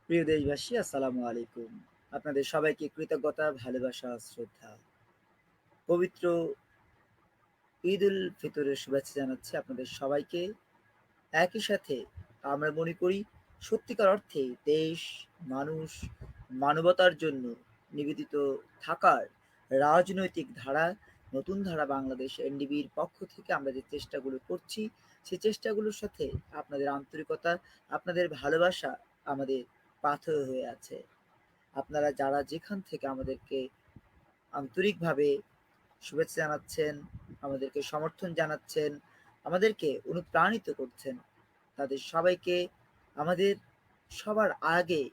প্রিয় দেশবাসী, আসসালামু আলাইকুম। আপনাদের সবাইকে কৃতজ্ঞতা, ভালোবাসা, শ্রদ্ধা। পবিত্র ঈদ উল ফিতরের শুভেচ্ছা জানাচ্ছি আপনাদের সবাইকে। একই সাথে আমরা মনে করি সত্যিকার অর্থে দেশ, মানুষ, মানবতার জন্য নিবেদিত থাকার রাজনৈতিক ধারা, নতুন ধারা বাংলাদেশ এনডিবির পক্ষ থেকে আমরা যে চেষ্টাগুলো করছি, সেই চেষ্টাগুলোর সাথে আপনাদের আন্তরিকতা, আপনাদের ভালোবাসা আমাদের পাথেয় হয়ে আছে। আপনারা যারা যেখান থেকে আমাদেরকে আন্তরিকভাবে শুভেচ্ছা জানাচ্ছেন, আমাদেরকে সমর্থন জানাচ্ছেন, আমাদেরকে অনুপ্রাণিত করছেন, তাদের সবাইকে আমাদের সবার আগে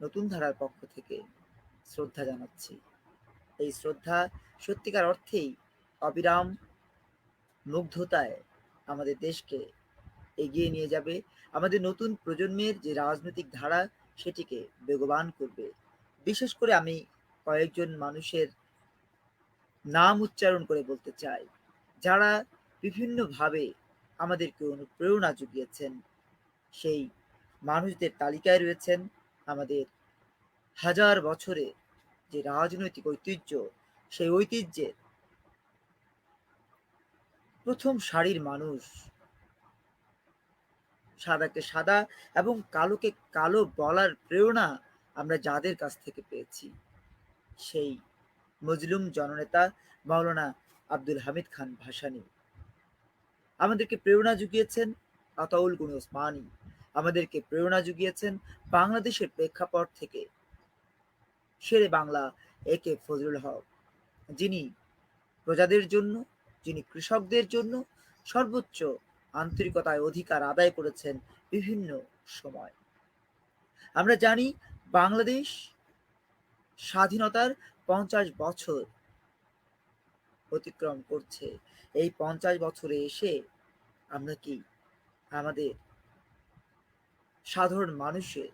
নতুন ধারার পক্ষ থেকে শ্রদ্ধা জানাচ্ছি। এই শ্রদ্ধা সত্যিকার অর্থেই অবিরাম মুগ্ধতায় আমাদের দেশকে এগিয়ে নিয়ে যাবে, আমাদের নতুন প্রজন্মের যে রাজনৈতিক ধারা সেটিকে বেগবান করবে। বিশেষ করে আমি কয়েকজন মানুষের নাম উচ্চারণ করে বলতে চাই, যারা বিভিন্নভাবে আমাদেরকে অনুপ্রেরণা জুগিয়েছেন। সেই মানুষদের তালিকায় রয়েছেন আমাদের হাজার বছরের যে রাজনৈতিক ঐতিহ্য, সেই ঐতিহ্যের প্রথম সারির মানুষ, সাদাকে সাদা এবং কালোকে কালো বলার প্রেরণা আমরা যাদের কাছ থেকে পেয়েছি, সেই মজলুম জননেতা মাওলানা আব্দুল হামিদ খান ভাসানী আমাদেরকে প্রেরণা জুগিয়েছেন। আতাউল গুনি ওসমানী আমাদেরকে প্রেরণা জুগিয়েছেন বাংলাদেশের প্রেক্ষাপট থেকে শেরে বাংলা এ কে ফজলুল হক, যিনি প্রজাদের জন্য, যিনি কৃষকদের জন্য সর্বোচ্চ আন্তরিকতায় অধিকার আদায় করেছেন বিভিন্ন সময়। আমরা জানি বাংলাদেশ স্বাধীনতার 50 বছর অতিক্রম করছে। এই 50 বছরে এসে আমরা কি আমাদের সাধারণ মানুষের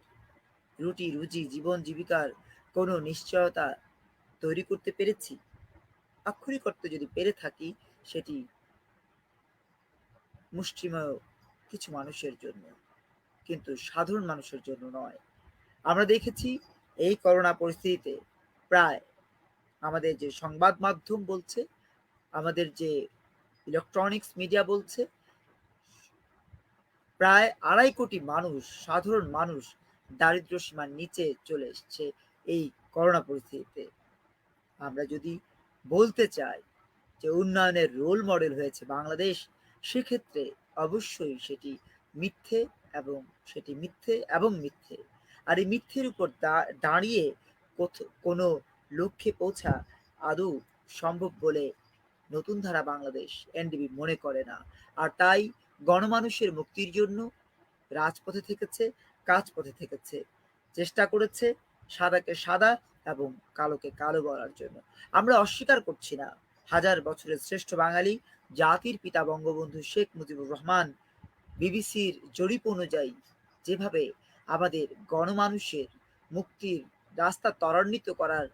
রুটি রুজি জীবন জীবিকার কোনো নিশ্চয়তা তৈরি করতে পেরেছি? আক্ষরিক অর্থে যদি পেরে থাকি, সেটি মুষ্টিমেয় কিছু মানুষের জন্য, কিন্তু সাধারণ মানুষের জন্য নয়। আমরা দেখেছি এই করোনা পরিস্থিতিতে প্রায় আমাদের যে সংবাদ মাধ্যম বলছে, আমাদের যে ইলেকট্রনিক্স মিডিয়া বলছে, প্রায় 2.5 কোটি মানুষ, সাধারণ মানুষ দারিদ্র্য সীমার নিচে চলে এসছে এই করোনা পরিস্থিতিতে। আমরা যদি বলতে চাই যে উন্নয়নের রোল মডেল হয়েছে বাংলাদেশ, সেক্ষেত্রে অবশ্যই সেটি মিথ্যে, এবং সেটি মিথ্যে এবং মিথ্যে। আর এই মিথ্যের উপর দাঁড়িয়ে কোনো লক্ষ্যে পৌঁছা আদৌ সম্ভব বলে নতুন ধারা বাংলাদেশ এনডিবি মনে করে না। আর তাই গণমানুষের মুক্তির জন্য রাজপথে থেকেছে, কাজপথে থেকেছে, চেষ্টা করেছে সাদাকে সাদা এবং কালোকে কালো বলার জন্য। আমরা অস্বীকার করছি না, হাজার বছরের শ্রেষ্ঠ বাঙালি জাতির পিতা বঙ্গবন্ধু শেখ মুজিবুর রহমান বিবিসির জরিপ অনুযায়ী যেভাবে আমাদের গণমানুষের মুক্তির রাস্তা ত্বরান্বিত করার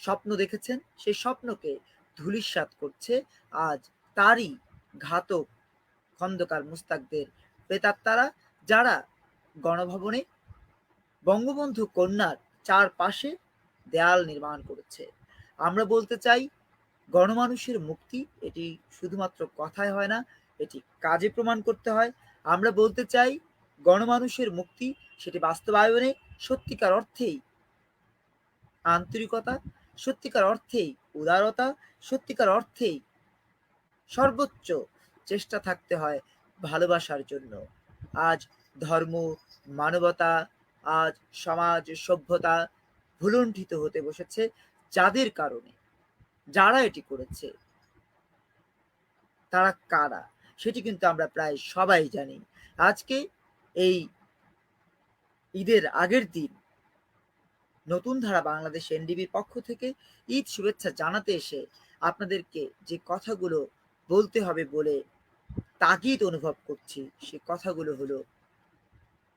স্বপ্ন দেখেছেন, সেই স্বপ্নকে ধূলিসাৎ করছে আজ তারই ঘাতক খন্দকার মুস্তাকদের প্রেতাত্মারা, যারা গণভবনে বঙ্গবন্ধু কন্যার চারপাশে দেয়াল নির্মাণ করেছে। আমরা বলতে চাই, গণমানুষের মুক্তি এটি শুধুমাত্র কথায় হয় না, এটি কাজে প্রমাণ করতে হয়। আমরা বলতে চাই, গণমানুষের মুক্তি সেটি বাস্তবায়নে সত্যিকার অর্থেই আন্তরিকতা, সত্যিকার অর্থেই উদারতা, সত্যিকার অর্থেই সর্বোচ্চ চেষ্টা থাকতে হয় ভালোবাসার জন্য। আজ ধর্ম, মানবতা, আজ সমাজ, সভ্যতা ভুলুণ্ঠিত হতে বসেছে যাদের কারণে। যারা এটি করেছে তারা কারা, সেটি কিন্তু আমরা প্রায় সবাই জানি। আজকে এই ঈদের আগের দিন নতুন ধারা বাংলাদেশ এনডিবির পক্ষ থেকে ঈদ শুভেচ্ছা জানাতে এসে আপনাদেরকে যে কথাগুলো বলতে হবে বলে তাগিদ অনুভব করছি, সে কথাগুলো হলো,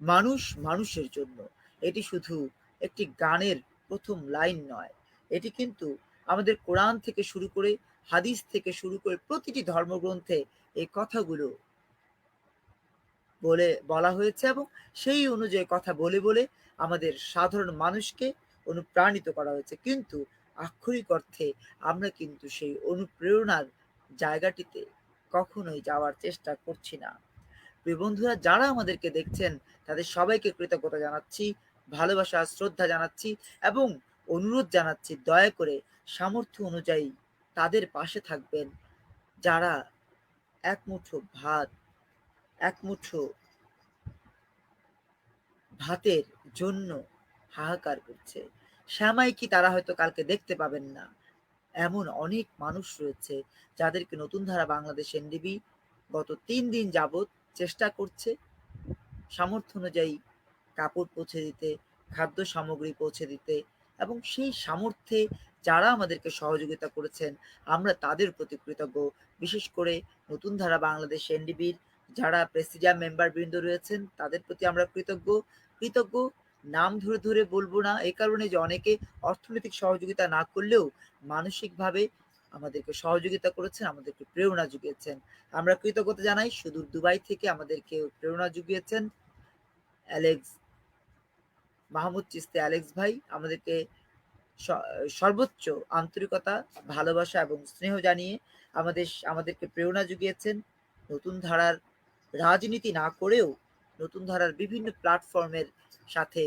মানুষ মানুষের জন্য। এটি শুধু একটি গানের প্রথম লাইন নয়, এটি কিন্তু আমাদের কোরআন থেকে শুরু করে, হাদিস থেকে শুরু করে প্রতিটি ধর্মগ্রন্থে এই কথাগুলো বলা হয়েছে, এবং সেই অনুযায়ী কথা বলে বলে আমাদের সাধারণ মানুষকে অনুপ্রাণিত করা হয়েছে। কিন্তু আক্ষরিক অর্থে আমরা কিন্তু সেই অনুপ্রেরণার জায়গাটিতে কখনোই যাওয়ার চেষ্টা করছি না। প্রিয় বন্ধুরা, যারা আমাদেরকে দেখছেন তাদের সবাইকে কৃতজ্ঞতা জানাচ্ছি, ভালোবাসা, শ্রদ্ধা জানাচ্ছি, এবং অনুরোধ জানাচ্ছি দয়া করে সামর্থ্য অনুযায়ী তাদের পাশে থাকবেন, যারা এক মুঠো ভাত, এক মুঠো ভাতের জন্য হাহাকার করছে। সেমাই কি তারা হয়তো কালকে দেখতে পাবেন না। এমন অনেক মানুষ রয়েছে যাদেরকে নতুন ধারা বাংলাদেশ এনডিবি গত ৩ দিন যাবৎ চেষ্টা করছে সামর্থ্য অনুযায়ী কাপড় পৌঁছে দিতে, খাদ্য সামগ্রী পৌঁছে দিতে, এবং সেই সামর্থ্যে যারা আমাদেরকে সহযোগিতা করেছেন আমরা তাদের প্রতি কৃতজ্ঞ। বিশেষ করে নতুন ধারা বাংলাদেশ এনডিবির যারা প্রেসিডিয়াম মেম্বার বৃন্দ রয়েছেন তাদের প্রতি আমরা কৃতজ্ঞ। নাম ধরে ধরে বলবো না, এই কারণে যে অনেকে অর্থনৈতিক সহযোগিতা না করলেও মানসিকভাবে আমাদেরকে সহযোগিতা করেছেন, আমাদেরকে প্রেরণা জুগিয়েছেন। আমরা কৃতজ্ঞতা জানাই সুদূর দুবাই থেকে আমাদেরকে প্রেরণা জুগিয়েছেন অ্যালেক্স মাহমুদ চিস্তি অ্যালেক্স ভাই, আমাদেরকে সর্বোচ্চ আন্তরিকতা, ভালোবাসা এবং স্নেহ জানিয়ে আমাদেরকে প্রেরণা জুগিয়েছেন। নতুন ধারার রাজনীতি না করেও নতুন ধারার বিভিন্ন প্ল্যাটফর্মের সাথে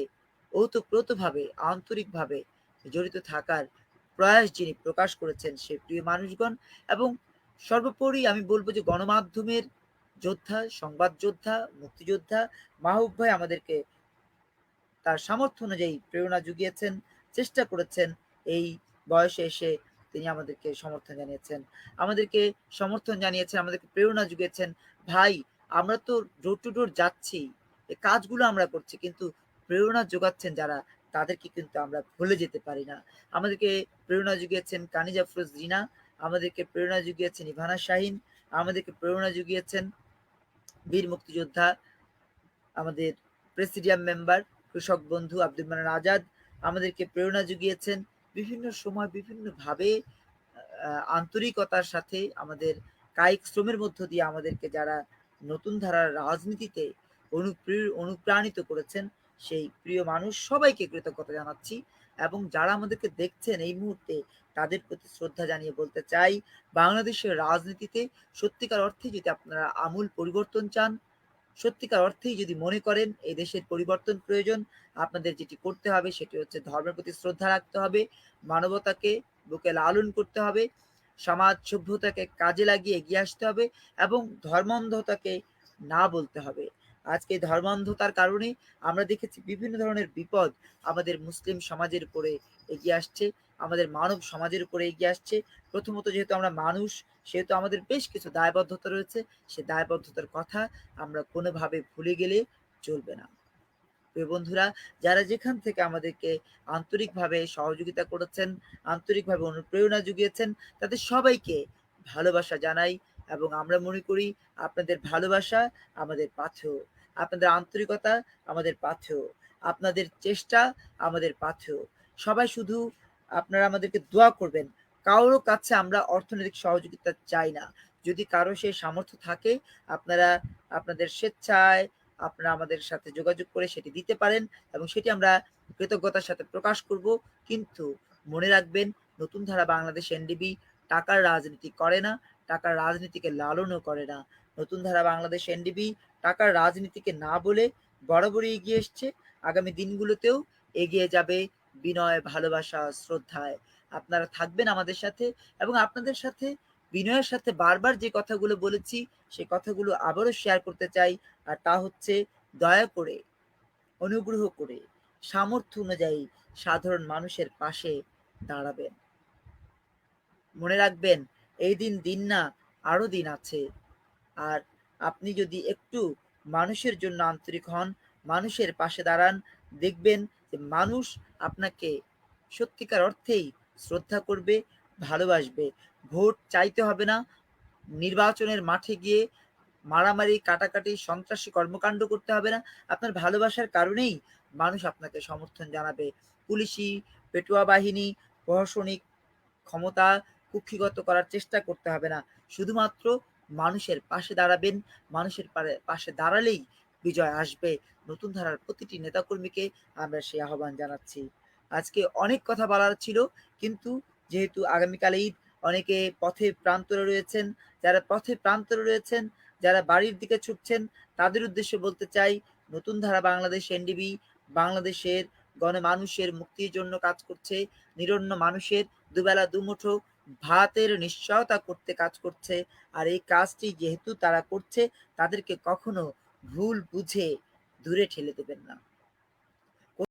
ওতপ্রোতভাবে আন্তরিকভাবে জড়িত থাকার প্রয়াস যিনি প্রকাশ করেছেন সেই প্রিয় মানুষগণ। এবং সর্বোপরি আমি বলবো যে গণমাধ্যমের যোদ্ধা, সংবাদ যোদ্ধা, মুক্তিযোদ্ধা মাহবুব ভাই আমাদেরকে তার সামর্থ্য অনুযায়ী প্রেরণা জুগিয়েছেন, চেষ্টা করেছেন। এই বয়সে এসে তিনি আমাদেরকে সমর্থন জানিয়েছেন, আমাদেরকে প্রেরণা জুগিয়েছেন। ভাই, আমরা তো ডোর টু ডোর যাচ্ছি, এই কাজগুলো আমরা করছি, কিন্তু প্রেরণা যোগাচ্ছেন যারা তাদেরকে কিন্তু আমরা ভুলে যেতে পারি না। আমাদেরকে প্রেরণা জুগিয়েছেন কানিজ আফরোজ রিনা, আমাদেরকে প্রেরণা জুগিয়েছেন ইভানা শাহিন, আমাদেরকে প্রেরণা জুগিয়েছেন বীর মুক্তিযোদ্ধা আমাদের প্রেসিডিয়াম মেম্বার কৃষক বন্ধু আব্দুল মান্নান আজাদ, আমাদেরকে প্রেরণা জুগিয়েছেন বিভিন্ন সময় বিভিন্নভাবে আন্তরিকতার সাথে আমাদের কায়িক শ্রমের মধ্য দিয়ে আমাদেরকে যারা নতুন ধারার রাজনীতিতে অনুপ্রাণিত করেছেন সেই প্রিয় মানুষ সবাইকে কৃতজ্ঞতা জানাচ্ছি। এবং যারা আমাদেরকে দেখছেন এই মুহূর্তে তাদের প্রতি শ্রদ্ধা জানিয়ে বলতে চাই, বাংলাদেশের রাজনীতিতে সত্যিকার অর্থে যদি আপনারা আমূল পরিবর্তন চান, সত্যিকার অর্থেই যদি মনে করেন এই দেশের পরিবর্তন প্রয়োজন, আপনাদের যেটি করতে হবে সেটি হচ্ছে ধর্মের প্রতি শ্রদ্ধা রাখতে হবে, মানবতাকে বুকে লালন করতে হবে, সমাজ সভ্যতাকে কাজে লাগিয়ে এগিয়ে আসতে হবে, এবং ধর্মান্ধতাকে না বলতে হবে। আজকে ধর্মান্ধতার কারণে আমরা দেখেছি বিভিন্ন ধরনের বিপদ আমাদের মুসলিম সমাজের উপরে এগিয়ে আসছে, আমাদের মানব সমাজের উপরে এগিয়ে আসছে। প্রথমত যেহেতু আমরা মানুষ, সেহেতু আমাদের বেশ কিছু দায়বদ্ধতা রয়েছে, সে দায়বদ্ধতার কথা আমরা কোনোভাবে ভুলে গেলে চলবে না। প্রিয় বন্ধুরা, যারা যেখান থেকে আমাদেরকে আন্তরিকভাবে সহযোগিতা করেছেন, আন্তরিকভাবে অনুপ্রেরণা জুগিয়েছেন, তাদের সবাইকে ভালোবাসা জানাই। এবং আমরা মনে করি আপনাদের ভালোবাসা আমাদের পাথেয়, আপনাদের আন্তরিকতা আমাদের পাথেয়, আপনাদের চেষ্টা আমাদের পাথেয়। সবাই শুধু আপনারা আমাদেরকে দোয়া করবেন। কারো কাছে আমরা অর্থনৈতিক সহযোগিতা চাই না। যদি কারো সেই সামর্থ্য থাকে আপনারা আপনাদের স্বেচ্ছায় আপনারা আমাদের সাথে যোগাযোগ করে সেটি দিতে পারেন, এবং সেটি আমরা কৃতজ্ঞতার সাথে প্রকাশ করব। কিন্তু মনে রাখবেন, নতুন ধারা বাংলাদেশ এনডিবি টাকার রাজনীতি করে না, টাকার রাজনীতিকে লালনও করে না। নতুন ধারা বাংলাদেশ এনডিবি টাকার রাজনীতিকে না বলে বরাবরই এগিয়ে এসছে, আগামী দিনগুলোতেও এগিয়ে যাবে বিনয়, ভালোবাসা, শ্রদ্ধায়। আপনারা থাকবেন আমাদের সাথে, এবং আপনাদের সাথে বিনয়ের সাথে বারবার যে কথাগুলো বলেছি সে কথাগুলো আবারও শেয়ার করতে চাই। আর তা হচ্ছে, দয়া করে, অনুগ্রহ করে সামর্থ্য অনুযায়ী সাধারণ মানুষের পাশে দাঁড়াবেন। মনে রাখবেন, এই দিন না, আরো দিন আছে। আর আপনি যদি একটু মানুষের জন্য আন্তরিক হন, মানুষের পাশে দাঁড়ান, দেখবেন যে মানুষ আপনাকে সত্যিকার অর্থেই শ্রদ্ধা করবে, ভালোবাসবে। ভোট চাইতে হবে না, নির্বাচনের মাঠে গিয়ে মারামারি, কাটাকাটি, সন্ত্রাসী কর্মকাণ্ড করতে হবে না। আপনার ভালোবাসার কারণেই মানুষ আপনাকে সমর্থন জানাবে। পুলিশি, পেটোয়া বাহিনী, প্রশাসনিক ক্ষমতা কুক্ষিগত করার চেষ্টা করতে হবে না। শুধুমাত্র মানুষের পাশে দাঁড়াবেন। মানুষের পাশে দাঁড়ালেই বিজয় আসবে। নতুন ধারার প্রতিটি নেতাকর্মীকে আমরা সেই আহ্বান জানাচ্ছি। আজকে অনেক কথা বলার ছিল, কিন্তু যেহেতু আগামীকাল ঈদ, অনেকে পথে প্রান্তরে রয়েছেন। যারা পথে প্রান্তরে রয়েছেন, যারা বাড়ির দিকে ছুটছেন, তাদের উদ্দেশ্যে বলতে চাই, নতুন ধারা বাংলাদেশ এনডিবি বাংলাদেশের গণমানুষের মুক্তির জন্য কাজ করছে। নিরন্ন মানুষের দুবেলা দুমুঠো ভাতের নিশ্চয়তা করতে কাজ করছে। আর এই কাজটি যেহেতু তারা করছে, তাদেরকে কখনো ভুল বুঝে দূরে ঠেলে দেবেন না।